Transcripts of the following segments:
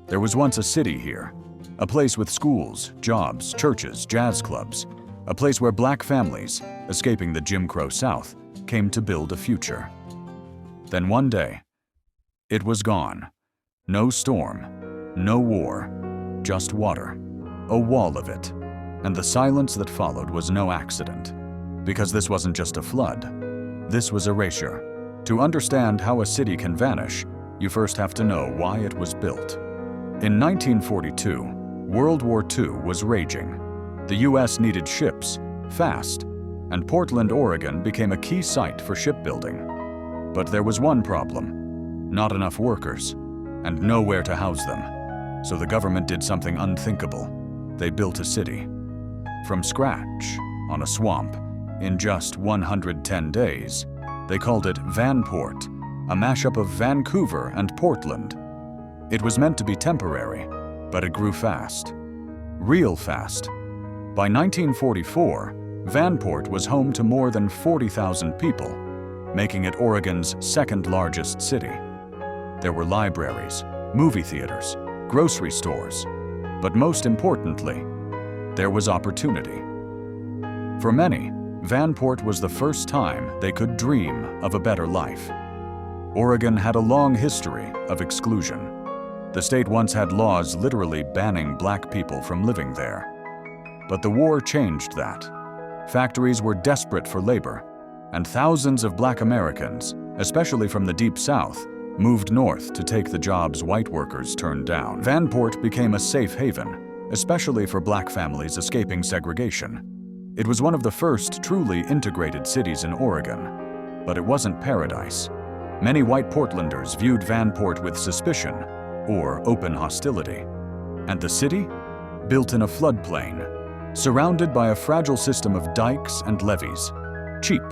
There was once a city here, a place with schools, jobs, churches, jazz clubs, a place where black families, escaping the Jim Crow South, came to build a future. Then one day, it was gone. No storm, no war, just water, a wall of it. And the silence that followed was no accident, because this wasn't just a flood. This was erasure. To understand how a city can vanish, you first have to know why it was built. In 1942, World War II was raging. The US needed ships, fast, and Portland, Oregon became a key site for shipbuilding. But there was one problem: not enough workers, and nowhere to house them. So the government did something unthinkable. They built a city. From scratch, on a swamp, in just 110 days. They called it Vanport, a mashup of Vancouver and Portland. It was meant to be temporary, but it grew fast. Real fast. By 1944, Vanport was home to more than 40,000 people, making it Oregon's second largest city. There were libraries, movie theaters, grocery stores, but most importantly, there was opportunity. For many, Vanport was the first time they could dream of a better life. Oregon had a long history of exclusion. The state once had laws literally banning black people from living there. But the war changed that. Factories were desperate for labor, and thousands of black Americans, especially from the Deep South, moved north to take the jobs white workers turned down. Vanport became a safe haven, especially for black families escaping segregation. It was one of the first truly integrated cities in Oregon, but it wasn't paradise. Many white Portlanders viewed Vanport with suspicion or open hostility. And the city? Built in a floodplain, surrounded by a fragile system of dikes and levees. Cheap,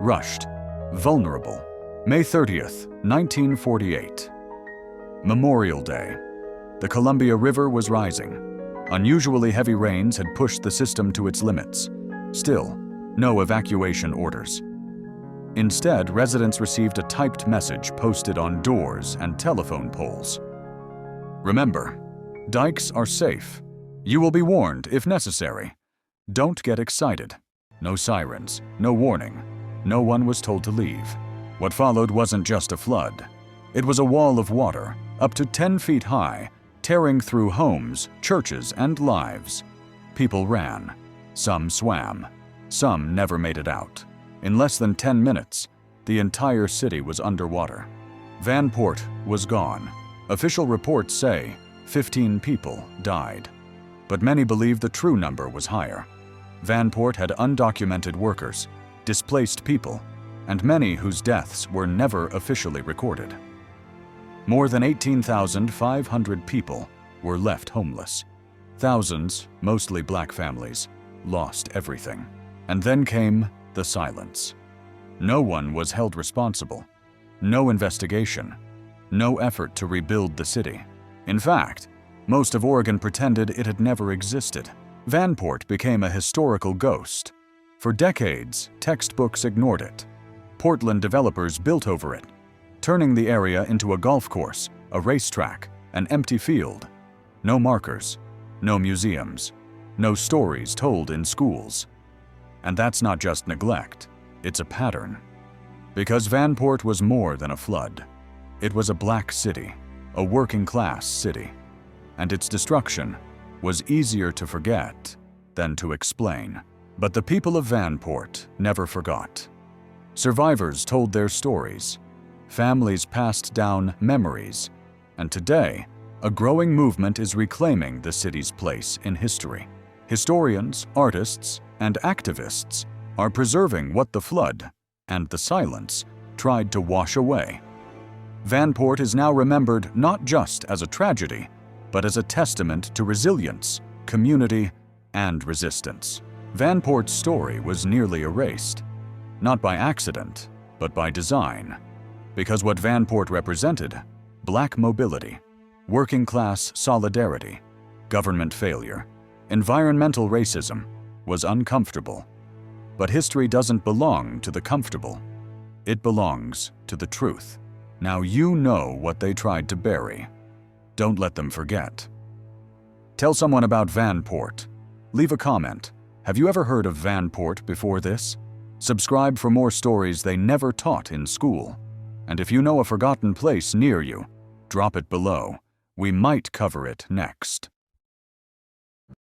rushed, vulnerable. May 30th, 1948. Memorial Day. The Columbia River was rising. Unusually heavy rains had pushed the system to its limits. Still, no evacuation orders. Instead, residents received a typed message posted on doors and telephone poles. Remember, dikes are safe. You will be warned if necessary. Don't get excited. No sirens, no warning. No one was told to leave. What followed wasn't just a flood. It was a wall of water, up to 10 feet high, tearing through homes, churches, and lives. People ran. Some swam. Some never made it out. In less than 10 minutes, the entire city was underwater. Vanport was gone. Official reports say 15 people died, but many believe the true number was higher. Vanport had undocumented workers, displaced people, and many whose deaths were never officially recorded. More than 18,500 people were left homeless. Thousands, mostly black families, lost everything. And then came the silence. No one was held responsible. No investigation. No effort to rebuild the city. In fact, most of Oregon pretended it had never existed. Vanport became a historical ghost. For decades, textbooks ignored it. Portland developers built over it, turning the area into a golf course, a racetrack, an empty field. No markers, no museums, no stories told in schools. And that's not just neglect, it's a pattern. Because Vanport was more than a flood. It was a black city, a working-class city. And its destruction was easier to forget than to explain. But the people of Vanport never forgot. Survivors told their stories. Families passed down memories. And today, a growing movement is reclaiming the city's place in history. Historians, artists, and activists are preserving what the flood and the silence tried to wash away. Vanport is now remembered not just as a tragedy, but as a testament to resilience, community, and resistance. Vanport's story was nearly erased, not by accident, but by design. Because what Vanport represented, black mobility, working-class solidarity, government failure, environmental racism, was uncomfortable. But history doesn't belong to the comfortable. It belongs to the truth. Now you know what they tried to bury. Don't let them forget. Tell someone about Vanport. Leave a comment. Have you ever heard of Vanport before this? Subscribe for more stories they never taught in school. And if you know a forgotten place near you, drop it below. We might cover it next.